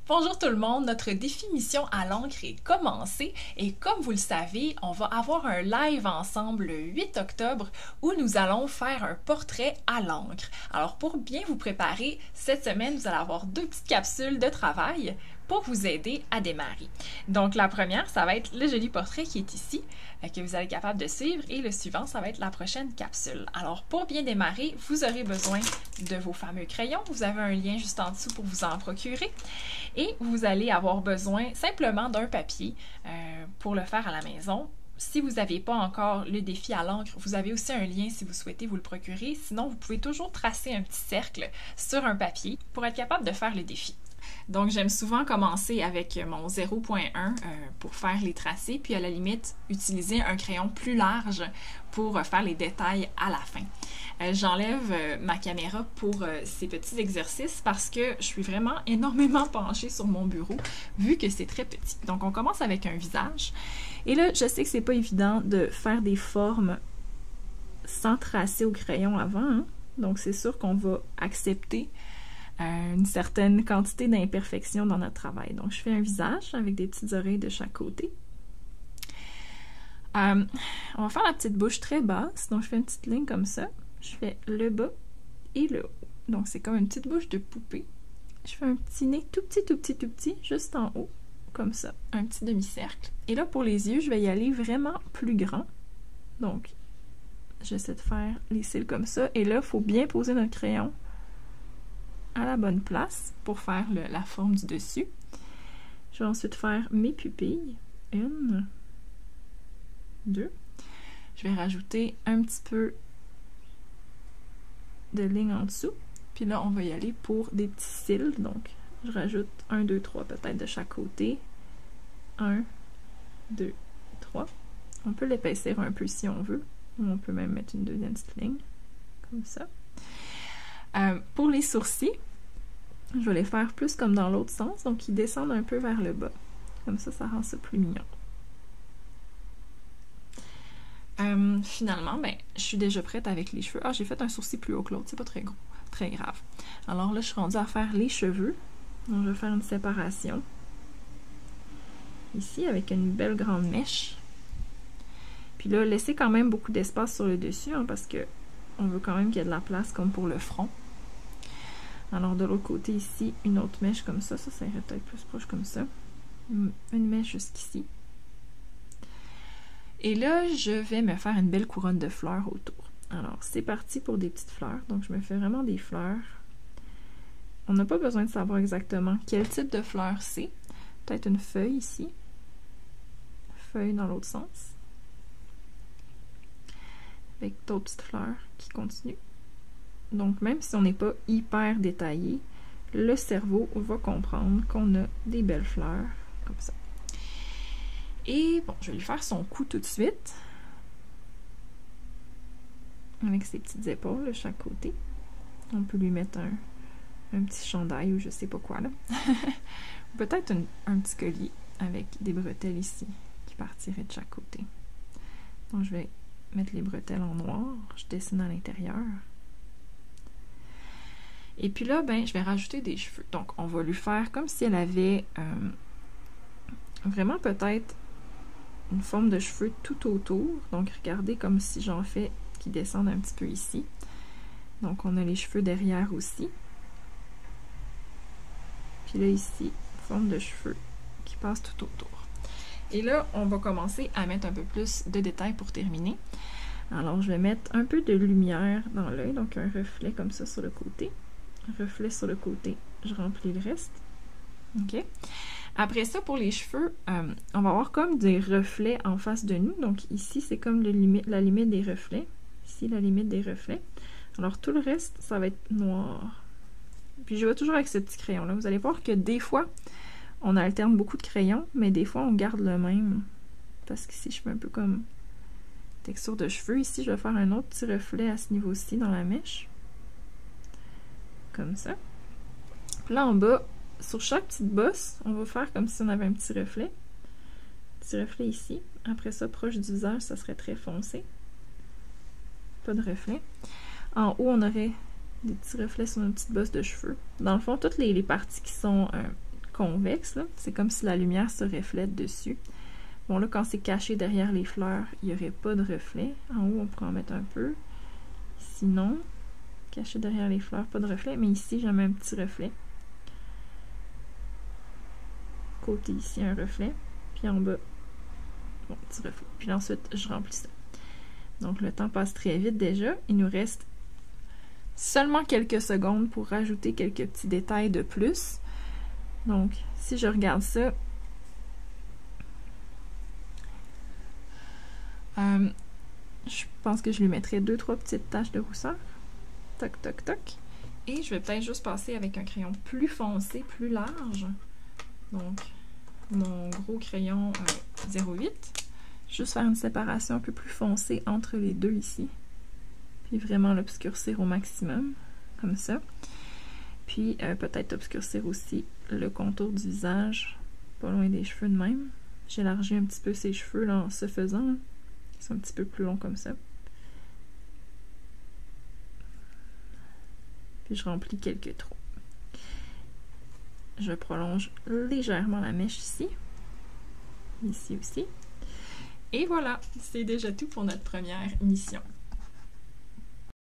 Bonjour tout le monde, notre définition à l'encre est commencée et comme vous le savez, on va avoir un live ensemble le 8 octobre où nous allons faire un portrait à l'encre. Alors pour bien vous préparer, cette semaine, vous allez avoir 2 petites capsules de travail pour vous aider à démarrer. Donc la première, ça va être le joli portrait qui est ici, que vous allez être capable de suivre, et le suivant, ça va être la prochaine capsule. Alors pour bien démarrer, vous aurez besoin de vos fameux crayons. Vous avez un lien juste en dessous pour vous en procurer. Et vous allez avoir besoin simplement d'un papier pour le faire à la maison. Si vous n'avez pas encore le défi à l'encre, vous avez aussi un lien si vous souhaitez vous le procurer. Sinon, vous pouvez toujours tracer un petit cercle sur un papier pour être capable de faire le défi. Donc, j'aime souvent commencer avec mon 0.1 pour faire les tracés, puis à la limite, utiliser un crayon plus large pour faire les détails à la fin. J'enlève ma caméra pour ces petits exercices parce que je suis vraiment énormément penchée sur mon bureau vu que c'est très petit. Donc, on commence avec un visage. Et là, je sais que c'est pas évident de faire des formes sans tracer au crayon avant, hein? Donc, c'est sûr qu'on va accepter une certaine quantité d'imperfections dans notre travail. Donc, je fais un visage avec des petites oreilles de chaque côté. On va faire la petite bouche très basse. Donc, je fais une petite ligne comme ça. Je fais le bas et le haut. Donc, c'est comme une petite bouche de poupée. Je fais un petit nez tout petit, juste en haut, comme ça. Un petit demi-cercle. Et là, pour les yeux, je vais y aller vraiment plus grand. Donc, j'essaie de faire les cils comme ça. Et là, il faut bien poser notre crayon à la bonne place pour faire la forme du dessus. Je vais ensuite faire mes pupilles. 1, 2. Je vais rajouter un petit peu de ligne en dessous. Puis là, on va y aller pour des petits cils. Donc, je rajoute 1, 2, 3 peut-être de chaque côté. 1, 2, 3. On peut l'épaissir un peu si on veut. Ou on peut même mettre une deuxième petite ligne. Comme ça. Pour les sourcils, je vais les faire plus comme dans l'autre sens, donc ils descendent un peu vers le bas. Comme ça, ça rend ça plus mignon. Finalement, ben, je suis déjà prête avec les cheveux. Ah, j'ai fait un sourcil plus haut que l'autre, c'est pas très gros, très grave. Alors là, je suis rendue à faire les cheveux. Donc, je vais faire une séparation. Ici, avec une belle grande mèche. Puis là, laissez quand même beaucoup d'espace sur le dessus, hein, parce que on veut quand même qu'il y ait de la place comme pour le front. Alors de l'autre côté ici, une autre mèche comme ça. Ça irait peut-être plus proche comme ça. Une mèche jusqu'ici. Et là, je vais me faire une belle couronne de fleurs autour. Alors, c'est parti pour des petites fleurs. Donc, je me fais vraiment des fleurs. On n'a pas besoin de savoir exactement quel type de fleur c'est. Peut-être une feuille ici. Feuille dans l'autre sens. Avec d'autres petites fleurs qui continuent. Donc, même si on n'est pas hyper détaillé, le cerveau va comprendre qu'on a des belles fleurs, comme ça. Et bon, je vais lui faire son cou tout de suite. Avec ses petites épaules de chaque côté. On peut lui mettre un petit chandail ou je sais pas quoi, là. Peut-être un petit collier avec des bretelles ici qui partiraient de chaque côté. Donc, je vais mettre les bretelles en noir. Je dessine à l'intérieur. Et puis là, ben, je vais rajouter des cheveux. Donc, on va lui faire comme si elle avait vraiment peut-être une forme de cheveux tout autour. Donc, regardez comme si j'en fais qui descendent un petit peu ici. Donc, on a les cheveux derrière aussi. Puis là, ici, forme de cheveux qui passe tout autour. Et là, on va commencer à mettre un peu plus de détails pour terminer. Alors, je vais mettre un peu de lumière dans l'œil, donc un reflet comme ça sur le côté. Reflet sur le côté, je remplis le reste. OK? Après ça, pour les cheveux, on va avoir comme des reflets en face de nous. Donc ici, c'est comme la limite des reflets. Ici, la limite des reflets. Alors tout le reste, ça va être noir. Puis je vais toujours avec ce petit crayon-là. Vous allez voir que des fois, on alterne beaucoup de crayons, mais des fois, on garde le même. Parce qu'ici, je fais un peu comme texture de cheveux. Ici, je vais faire un autre petit reflet à ce niveau-ci dans la mèche. Comme ça. Puis là, en bas, sur chaque petite bosse, on va faire comme si on avait un petit reflet. Petit reflet ici. Après ça, proche du visage, ça serait très foncé. Pas de reflet. En haut, on aurait des petits reflets sur une petite bosse de cheveux. Dans le fond, toutes les parties qui sont convexe, là. C'est comme si la lumière se reflète dessus. Bon, là, quand c'est caché derrière les fleurs, il n'y aurait pas de reflet. En haut, on pourrait en mettre un peu. Sinon, caché derrière les fleurs, pas de reflet. Mais ici, j'ai un petit reflet. Côté ici, un reflet. Puis en bas, bon, petit reflet. Puis ensuite, je remplis ça. Donc, le temps passe très vite déjà. Il nous reste seulement quelques secondes pour rajouter quelques petits détails de plus. Donc, si je regarde ça, je pense que je lui mettrai 2-3 petites taches de rousseur. Toc, toc, toc. Et je vais peut-être juste passer avec un crayon plus foncé, plus large. Donc, mon gros crayon 08. Juste faire une séparation un peu plus foncée entre les deux ici. Puis vraiment l'obscurcir au maximum, comme ça. Puis peut-être obscurcir aussi le contour du visage, pas loin des cheveux de même. J'élargis un petit peu ses cheveux là, en se faisant. Là. Ils sont un petit peu plus longs comme ça. Puis je remplis quelques trous. Je prolonge légèrement la mèche ici. Ici aussi. Et voilà, c'est déjà tout pour notre première mission.